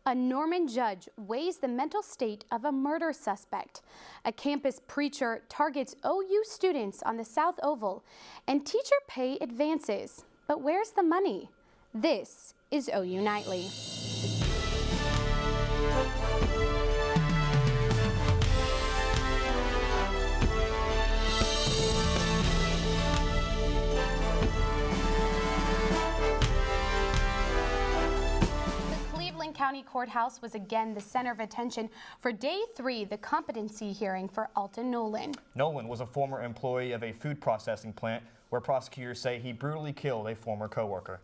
A Norman judge weighs the mental state of a murder suspect. A campus preacher targets OU students on the South Oval, and teacher pay advances. But where's the money? This is OU Nightly. County Courthouse was again the center of attention for day 3, the competency hearing for Alton Nolan. Nolan was a former employee of a food processing plant where prosecutors say he brutally killed a former coworker.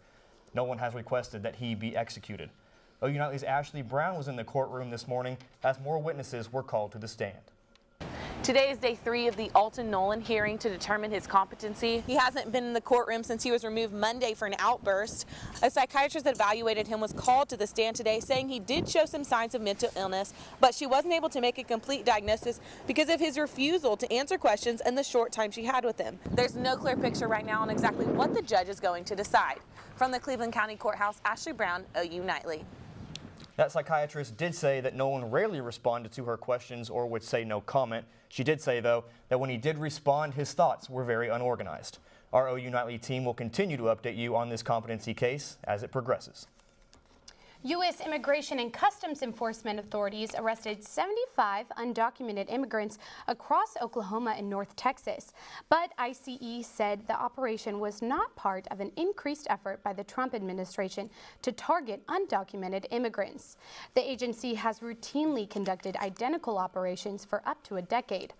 Nolan has requested that he be executed. OU Nightly's Ashley Brown was in the courtroom this morning as more witnesses were called to the stand. Today is day 3 of the Alton Nolan hearing to determine his competency. He hasn't been in the courtroom since he was removed Monday for an outburst. A psychiatrist that evaluated him was called to the stand today, saying he did show some signs of mental illness, but she wasn't able to make a complete diagnosis because of his refusal to answer questions and the short time she had with him. There's no clear picture right now on exactly what the judge is going to decide. From the Cleveland County Courthouse, Ashley Brown, OU Nightly. That psychiatrist did say that Nolan rarely responded to her questions or would say no comment. She did say, though, that when he did respond, his thoughts were very unorganized. Our OU Nightly team will continue to update you on this competency case as it progresses. U.S. Immigration and Customs Enforcement authorities arrested 75 undocumented immigrants across Oklahoma and North Texas. But ICE said the operation was not part of an increased effort by the Trump administration to target undocumented immigrants. The agency has routinely conducted identical operations for up to a decade.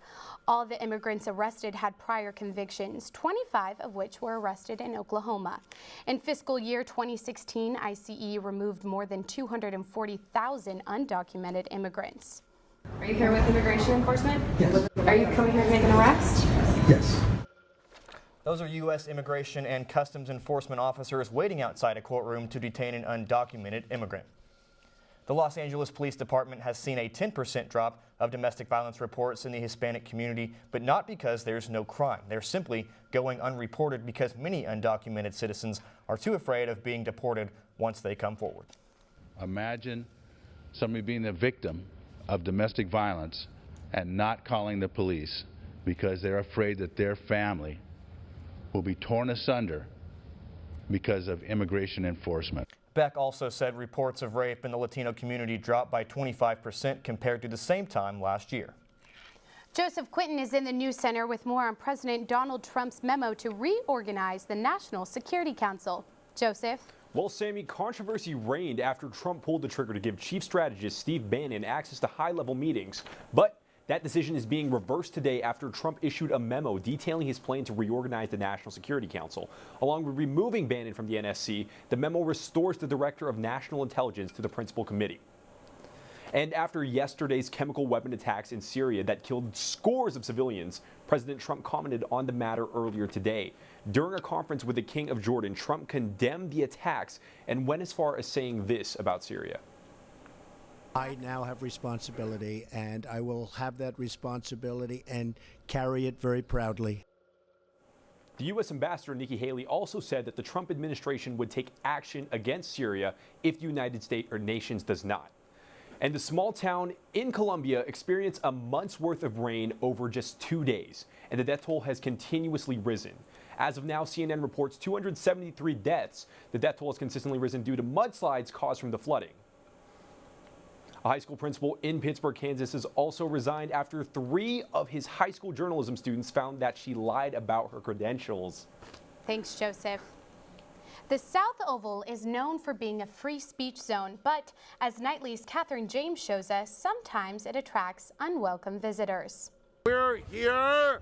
All the immigrants arrested had prior convictions, 25 of which were arrested in Oklahoma. In fiscal year 2016, ICE removed more than 240,000 undocumented immigrants. Are you here with immigration enforcement? Yes. Are you coming here to make an arrest? Yes. Those are U.S. Immigration and Customs Enforcement officers waiting outside a courtroom to detain an undocumented immigrant. The Los Angeles Police Department has seen a 10% drop of domestic violence reports in the Hispanic community, but not because there's no crime. They're simply going unreported because many undocumented citizens are too afraid of being deported once they come forward. Imagine somebody being the victim of domestic violence and not calling the police because they're afraid that their family will be torn asunder because of immigration enforcement. Beck also said reports of rape in the Latino community dropped by 25% compared to the same time last year. Joseph Quinton is in the News Center with more on President Donald Trump's memo to reorganize the National Security Council. Joseph? Well, Sammy, controversy reigned after Trump pulled the trigger to give Chief Strategist Steve Bannon access to high-level meetings. But that decision is being reversed today after Trump issued a memo detailing his plan to reorganize the National Security Council. Along with removing Bannon from the NSC, the memo restores the Director of National Intelligence to the principal committee. And after yesterday's chemical weapon attacks in Syria that killed scores of civilians, President Trump commented on the matter earlier today. During a conference with the King of Jordan, Trump condemned the attacks and went as far as saying this about Syria. I now have responsibility, and I will have that responsibility and carry it very proudly. The U.S. Ambassador Nikki Haley also said that the Trump administration would take action against Syria if the United States or nations does not. And the small town in Colombia experienced a month's worth of rain over just 2 days, and the death toll has continuously risen. As of now, CNN reports 273 deaths. The death toll has consistently risen due to mudslides caused from the flooding. A high school principal in Pittsburgh, Kansas has also resigned after 3 of his high school journalism students found that she lied about her credentials. Thanks, Joseph. The South Oval is known for being a free speech zone, but as Nightly's Catherine James shows us, sometimes it attracts unwelcome visitors. We're here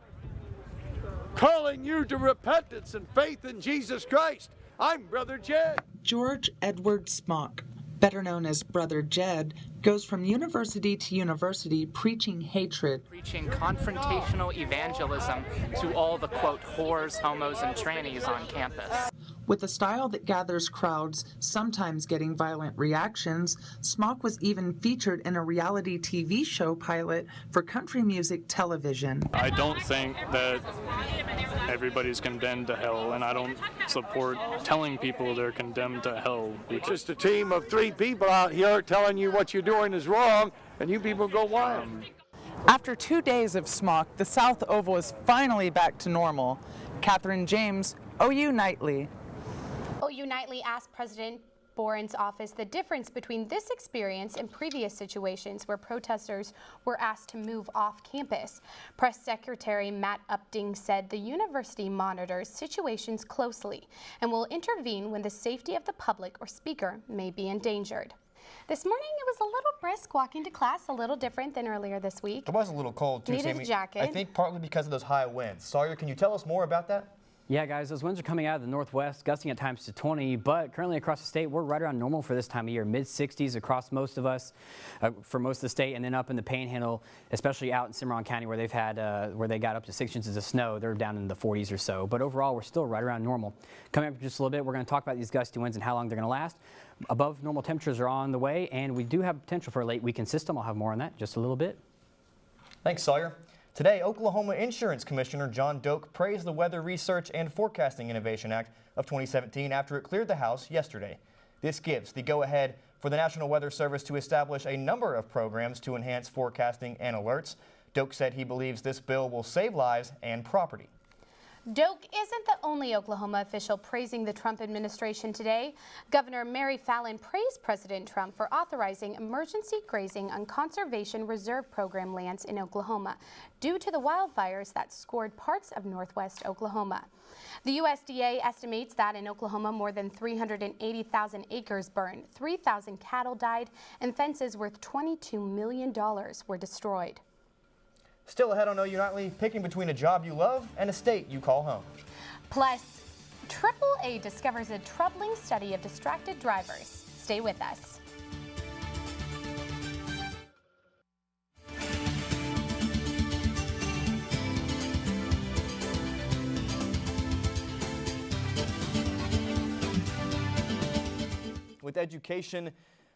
calling you to repentance and faith in Jesus Christ. I'm Brother Jed. George Edward Smock, better known as Brother Jed, goes from university to university preaching hatred. Preaching confrontational evangelism to all the, quote, whores, homos, and trannies on campus. With a style that gathers crowds, sometimes getting violent reactions, Smock was even featured in a reality TV show pilot for country music television. I don't think that everybody's condemned to hell, and I don't support telling people they're condemned to hell. It's just a team of 3 people out here telling you what you're doing is wrong, and you people go wild. After 2 days of Smock, the South Oval is finally back to normal. Catherine James, OU Nightly. OU Nightly asked President Boren's office the difference between this experience and previous situations where protesters were asked to move off campus. Press Secretary Matt Upding said the university monitors situations closely and will intervene when the safety of the public or speaker may be endangered. This morning it was a little brisk walking to class, a little different than earlier this week. It was a little cold too, Needed Sammy. a jacket. I think partly because of those high winds. Sawyer, can you tell us more about that? Yeah, guys, those winds are coming out of the northwest, gusting at times to 20, but currently across the state, we're right around normal for this time of year, mid-60s across most of us, for most of the state, and then up in the Panhandle, especially out in Cimarron County where they've had, where they got up to 6 inches of snow, they're down in the 40s or so. But overall, we're still right around normal. Coming up in just a little bit, we're going to talk about these gusty winds and how long they're going to last. Above normal temperatures are on the way, and we do have potential for a late weekend system. I'll have more on that in just a little bit. Thanks, Sawyer. Today, Oklahoma Insurance Commissioner John Doak praised the Weather Research and Forecasting Innovation Act of 2017 after it cleared the House yesterday. This gives the go-ahead for the National Weather Service to establish a number of programs to enhance forecasting and alerts. Doak said he believes this bill will save lives and property. Doak isn't the only Oklahoma official praising the Trump administration today. Governor Mary Fallin praised President Trump for authorizing emergency grazing on Conservation Reserve Program lands in Oklahoma due to the wildfires that scored parts of northwest Oklahoma. The USDA estimates that in Oklahoma more than 380,000 acres burned, 3,000 cattle died, and fences worth $22 million were destroyed. Still ahead on OU Nightly, picking between a job you love and a state you call home. Plus, AAA discovers a troubling study of distracted drivers. Stay with us. With education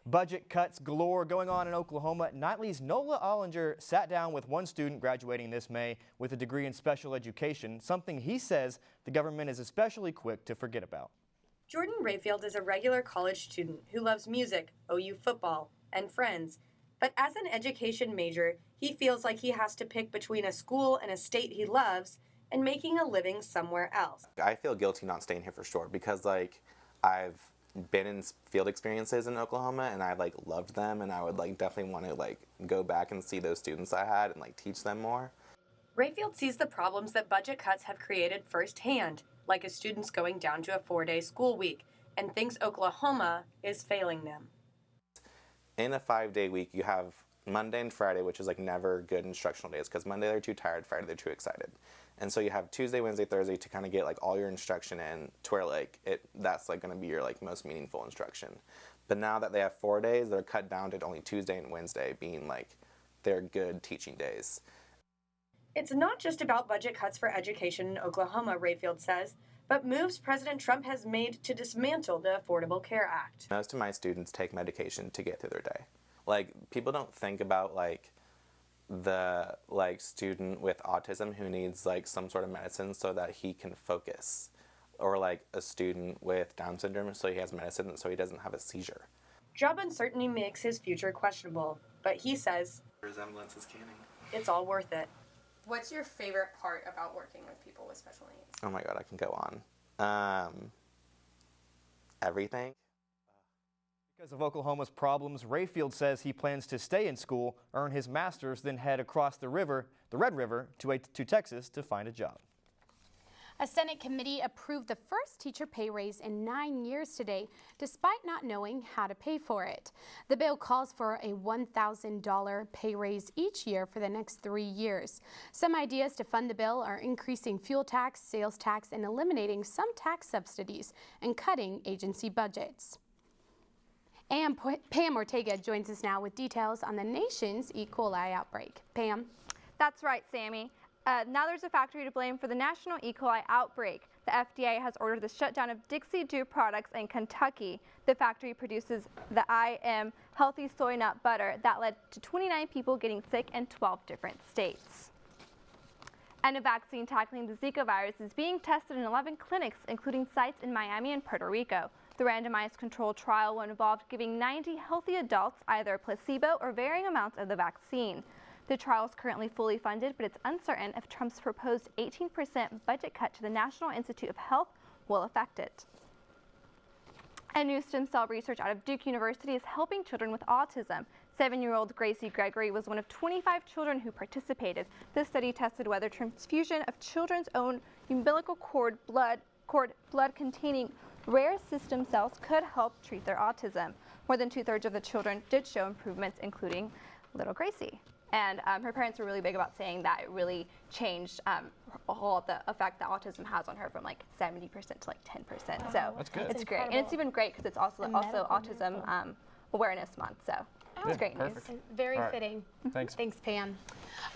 budget cuts galore going on in Oklahoma, Nightly's Nola Ollinger sat down with one student graduating this May with a degree in special education, something he says the government is especially quick to forget about. Jordan Rayfield is a regular college student who loves music, OU football, and friends. But as an education major, he feels like he has to pick between a school and a state he loves and making a living somewhere else. I feel guilty not staying here for sure because I've been in field experiences in Oklahoma and I loved them, and I would definitely want to go back and see those students I had and teach them more. Rayfield sees the problems that budget cuts have created firsthand, like his students going down to a 4-day school week, and thinks Oklahoma is failing them. In a 5-day week, you have Monday and Friday, which is never good instructional days because Monday they're too tired, Friday they're too excited. And so you have Tuesday, Wednesday, Thursday to kind of get all your instruction in to where that's going to be your most meaningful instruction. But now that they have 4 days, they're cut down to only Tuesday and Wednesday being their good teaching days. It's not just about budget cuts for education in Oklahoma, Rayfield says, but moves President Trump has made to dismantle the Affordable Care Act. Most of my students take medication to get through their day. People don't think about the student with autism who needs some sort of medicine so that he can focus, or a student with Down syndrome so he has medicine so he doesn't have a seizure. Job uncertainty makes his future questionable, but he says resemblance is canning. It's all worth it. What's your favorite part about working with people with special needs? Oh my God, I can go on. Everything. Because of Oklahoma's problems, Rayfield says he plans to stay in school, earn his master's, then head across the Red River, to Texas to find a job. A Senate committee approved the first teacher pay raise in 9 years today, despite not knowing how to pay for it. The bill calls for a $1,000 pay raise each year for the next 3 years. Some ideas to fund the bill are increasing fuel tax, sales tax, and eliminating some tax subsidies and cutting agency budgets. And Pam Ortega joins us now with details on the nation's E. coli outbreak. Pam? That's right, Sammy. Now there's a factory to blame for the national E. coli outbreak. The FDA has ordered the shutdown of Dixie Dew products in Kentucky. The factory produces the I.M. healthy soy nut butter that led to 29 people getting sick in 12 different states. And a vaccine tackling the Zika virus is being tested in 11 clinics, including sites in Miami and Puerto Rico. The randomized controlled trial will involve giving 90 healthy adults either a placebo or varying amounts of the vaccine. The trial is currently fully funded, but it's uncertain if Trump's proposed 18% budget cut to the National Institute of Health will affect it. And new stem cell research out of Duke University is helping children with autism. 7-year-old Gracie Gregory was one of 25 children who participated. This study tested whether transfusion of children's own umbilical cord blood containing rare stem cells could help treat their autism. More than 2/3 of the children did show improvements, including little Gracie. And her parents were really big about saying that it really changed all of the effect that autism has on her from like 70% to like 10%. So that's good. It's great. And it's even great because it's also Autism Awareness Month. So it's great news. Very fitting. Thanks. Thanks, Pam.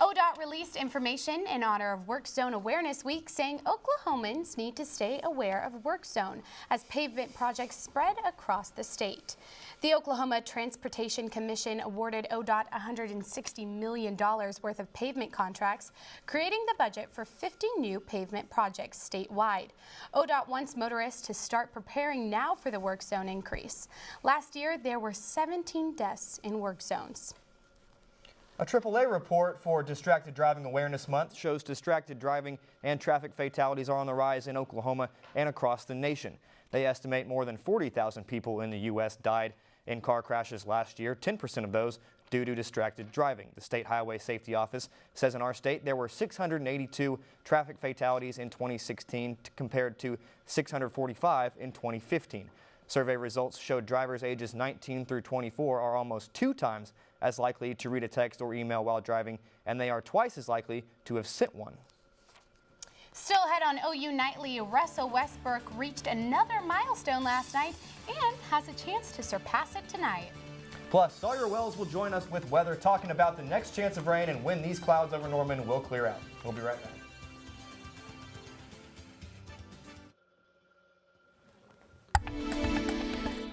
ODOT released information in honor of Work Zone Awareness Week, saying Oklahomans need to stay aware of work zone as pavement projects spread across the state. The Oklahoma Transportation Commission awarded ODOT $160 million worth of pavement contracts, creating the budget for 50 new pavement projects statewide. ODOT wants motorists to start preparing now for the work zone increase. Last year, there were 17 deaths in work zones. A AAA report for Distracted Driving Awareness Month shows distracted driving and traffic fatalities are on the rise in Oklahoma and across the nation. They estimate more than 40,000 people in the U.S. died in car crashes last year, 10% of those due to distracted driving. The State Highway Safety Office says in our state there were 682 traffic fatalities in 2016 compared to 645 in 2015. Survey results showed drivers ages 19 through 24 are almost 2 times as likely to read a text or email while driving, and they are twice as likely to have sent one. Still ahead on OU Nightly, Russell Westbrook reached another milestone last night and has a chance to surpass it tonight. Plus, Sawyer Wells will join us with weather, talking about the next chance of rain and when these clouds over Norman will clear out. We'll be right back.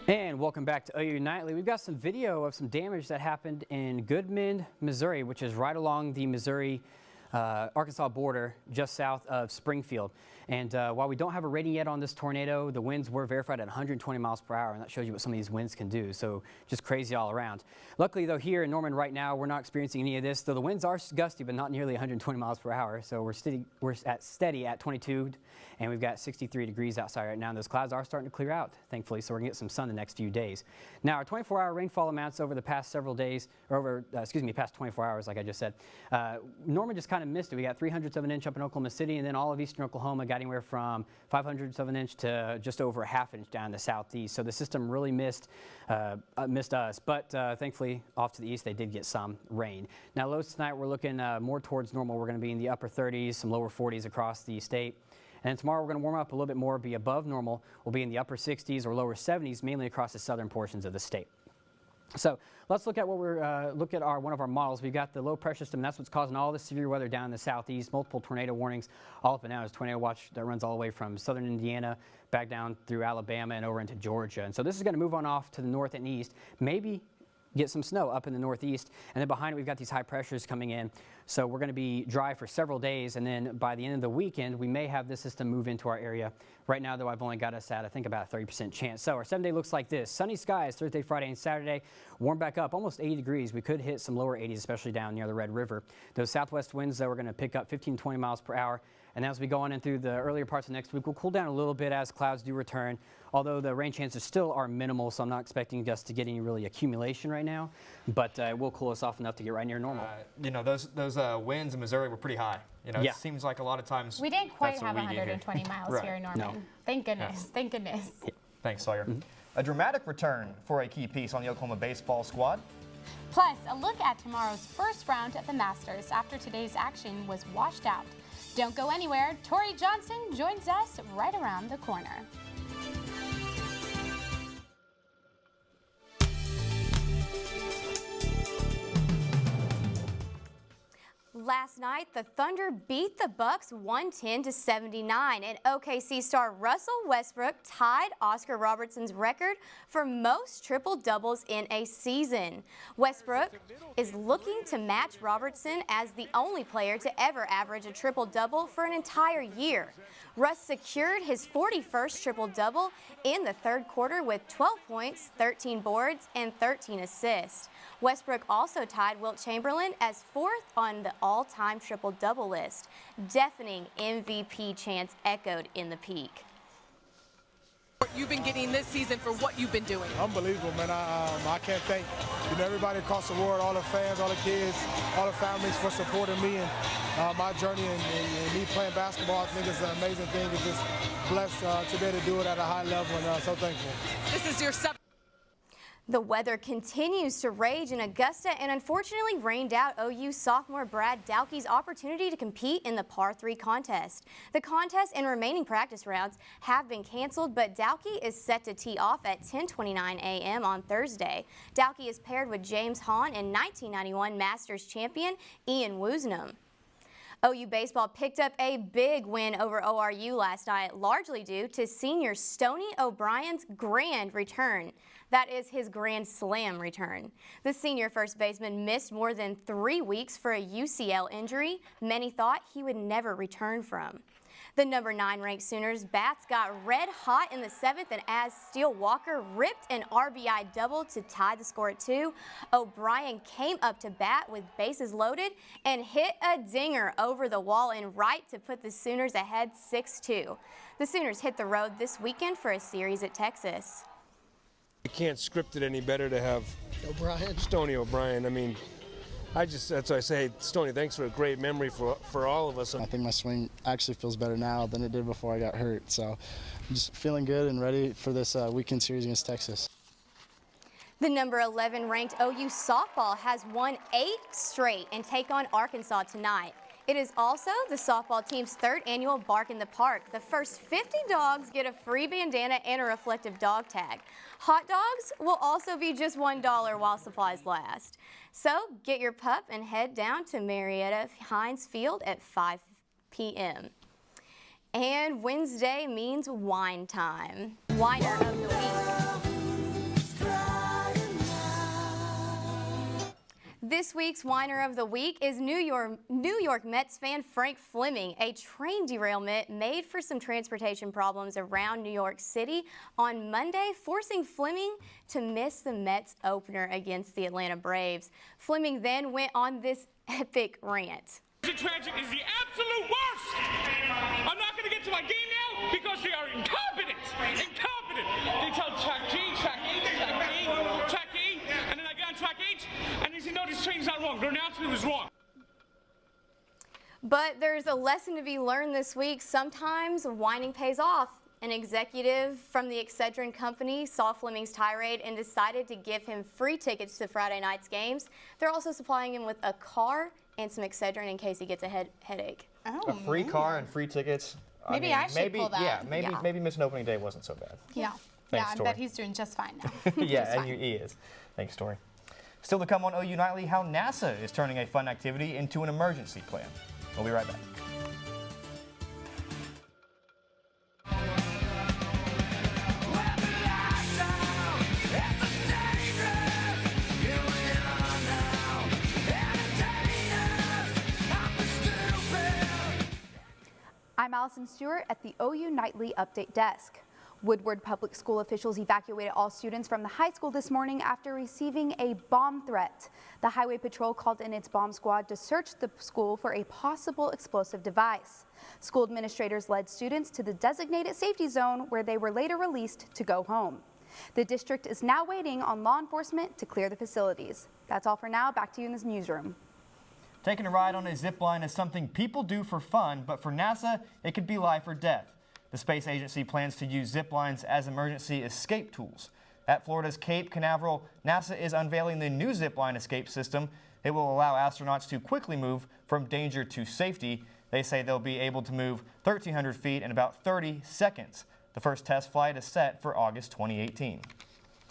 And welcome back to OU Nightly. We've got some video of some damage that happened in Goodman, Missouri, which is right along the Missouri-Arkansas border, just south of Springfield. And while we don't have a rating yet on this tornado, the winds were verified at 120 miles per hour, and that shows you what some of these winds can do. So just crazy all around. Luckily, though, here in Norman right now, we're not experiencing any of this, though the winds are gusty, but not nearly 120 miles per hour. So we're steady at 22, and we've got 63 degrees outside right now. And those clouds are starting to clear out, thankfully, so we're going to get some sun the next few days. Now, our 24-hour rainfall amounts over the past several days, or past 24 hours, like I just said. Norman just kind of missed it. We got 300ths of an inch up in Oklahoma City, and then all of eastern Oklahoma got anywhere from 500ths of an inch to just over a half inch down the southeast. So the system really missed us, but thankfully off to the east they did get some rain. Now lows tonight we're looking more towards normal. We're going to be in the upper 30s, some lower 40s across the state. And tomorrow we're going to warm up a little bit more, be above normal. We'll be in the upper 60s or lower 70s, mainly across the southern portions of the state. So let's look at what one of our models. We've got the low pressure system, and that's what's causing all the severe weather down in the southeast. Multiple tornado warnings all up and down. There's tornado watch that runs all the way from southern Indiana back down through Alabama and over into Georgia. And so this is going to move on off to the north and east, maybe get some snow up in the northeast. And then behind it, we've got these high pressures coming in. So we're going to be dry for several days, and then by the end of the weekend, we may have this system move into our area. Right now, though, I've only got us at, I think, about a 30% chance. So our 7-day looks like this. Sunny skies Thursday, Friday, and Saturday. Warm back up, almost 80 degrees. We could hit some lower 80s, especially down near the Red River. Those southwest winds, though, are going to pick up 15, 20 miles per hour. And as we go on in through the earlier parts of next week, we'll cool down a little bit as clouds do return, although the rain chances still are minimal, so I'm not expecting us to get any really accumulation right now, but it will cool us off enough to get right near normal. Those winds in Missouri were pretty high. It seems like a lot of times we didn't quite have 120 miles here in Norman. No. Thank goodness. Yes. Thank goodness. Yeah. Thanks, Sawyer. A dramatic return for a key piece on the Oklahoma baseball squad. Plus, a look at tomorrow's first round of the Masters after today's action was washed out. Don't go anywhere. Tori Johnson joins us right around the corner. Last night, the Thunder beat the Bucks 110-79, and OKC star Russell Westbrook tied Oscar Robertson's record for most triple-doubles in a season. Westbrook is looking to match Robertson as the only player to ever average a triple-double for an entire year. Russ secured his 41st triple-double in the third quarter with 12 points, 13 boards, and 13 assists. Westbrook also tied Wilt Chamberlain as fourth on the all-time triple-double list. Deafening MVP chants echoed in the Peak. You've been getting this season for what you've been doing. Unbelievable, man. I can't thank everybody across the world, all the fans, all the kids, all the families for supporting me and my journey and me playing basketball. I think it's an amazing thing. It's just blessed to be able to do it at a high level, and so thankful. This is your seventh. The weather continues to rage in Augusta and unfortunately rained out OU sophomore Brad Dowkey's opportunity to compete in the Par 3 contest. The contest and remaining practice rounds have been canceled, but Dowkey is set to tee off at 10:29 a.m. on Thursday. Dowkey is paired with James Hahn and 1991 Masters champion Ian Woosnam. OU baseball picked up a big win over ORU last night, largely due to senior Stoney O'Brien's grand return. That is his Grand Slam return. The senior first baseman missed more than 3 weeks for a UCL injury many thought he would never return from. The number 9 ranked Sooners bats got red hot in the 7th, and as Steele Walker ripped an RBI double to tie the score at 2, O'Brien came up to bat with bases loaded and hit a dinger over the wall and right to put the Sooners ahead 6-2. The Sooners hit the road this weekend for a series at Texas. You can't script it any better to have Stoney O'Brien. I mean, that's why I say, Stoney, thanks for a great memory for all of us. I think my swing actually feels better now than it did before I got hurt. So I'm just feeling good and ready for this weekend series against Texas. The number 11 ranked OU softball has won 8 straight and take on Arkansas tonight. It is also the softball team's 3rd annual Bark in the Park. The first 50 dogs get a free bandana and a reflective dog tag. Hot dogs will also be just $1 while supplies last. So get your pup and head down to Marietta Hines Field at 5 p.m. And Wednesday means wine time. Winer of the week. This week's Whiner of the Week is New York Mets fan Frank Fleming. A train derailment made for some transportation problems around New York City on Monday, forcing Fleming to miss the Mets opener against the Atlanta Braves. Fleming then went on this epic rant. Tragic is the absolute worst. I'm not going to get to my game now because they are incompetent. Incompetent. They tell track G, track H, track E, track E, and then I got on track H, and they say, no, this train's not wrong. The announcement was wrong. But there's a lesson to be learned this week. Sometimes whining pays off. An executive from the Excedrin company saw Fleming's tirade and decided to give him free tickets to Friday night's games. They're also supplying him with a car and some Excedrin in case he gets a headache. Oh, a free car and free tickets. Maybe I should pull that. Yeah, maybe missing opening day wasn't so bad. Yeah. Thanks, I Tori. bet he's doing just fine now. Yeah, and he is. Thanks, Tori. Still to come on OU Nightly, how NASA is turning a fun activity into an emergency plan. We'll be right back. I'm Allison Stewart at the OU Nightly Update Desk. Woodward Public School officials evacuated all students from the high school this morning after receiving a bomb threat. The Highway Patrol called in its bomb squad to search the school for a possible explosive device. School administrators led students to the designated safety zone where they were later released to go home. The district is now waiting on law enforcement to clear the facilities. That's all for now. Back to you in this newsroom. Taking a ride on a zip line is something people do for fun, but for NASA, it could be life or death. The space agency plans to use zip lines as emergency escape tools. At Florida's Cape Canaveral, NASA is unveiling the new zip line escape system. It will allow astronauts to quickly move from danger to safety. They say they'll be able to move 1,300 feet in about 30 seconds. The first test flight is set for August 2018.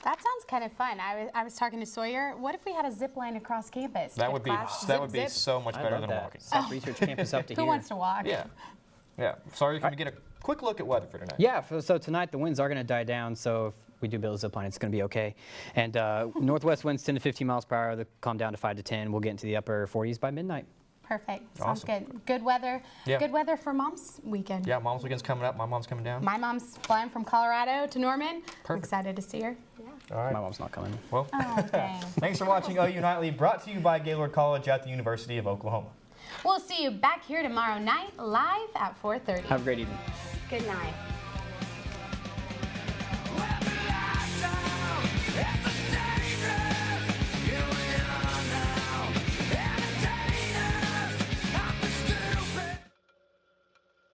That sounds kind of fun. I was talking to Sawyer. What if we had a zip line across campus? That would be so much better than walking. South Research Campus up to here. Who wants to walk? Yeah. Yeah. Sorry, can we get a quick look at weather for tonight? Yeah, so tonight the winds are going to die down, so if we do build a zip line, it's going to be okay. And northwest winds 10 to 15 miles per hour, they'll calm down to 5 to 10. We'll get into the upper 40s by midnight. Perfect. Sounds Awesome. good. Good weather. Yeah. Good weather for Mom's weekend. Yeah, Mom's weekend's coming up. My mom's coming down. My mom's flying from Colorado to Norman. Perfect. I'm excited to see her. All right. My mom's not coming. Well, Oh, dang. thanks for watching OU Nightly, brought to you by Gaylord College at the University of Oklahoma. We'll see you back here tomorrow night, live at 4:30. Have a great evening. Good night.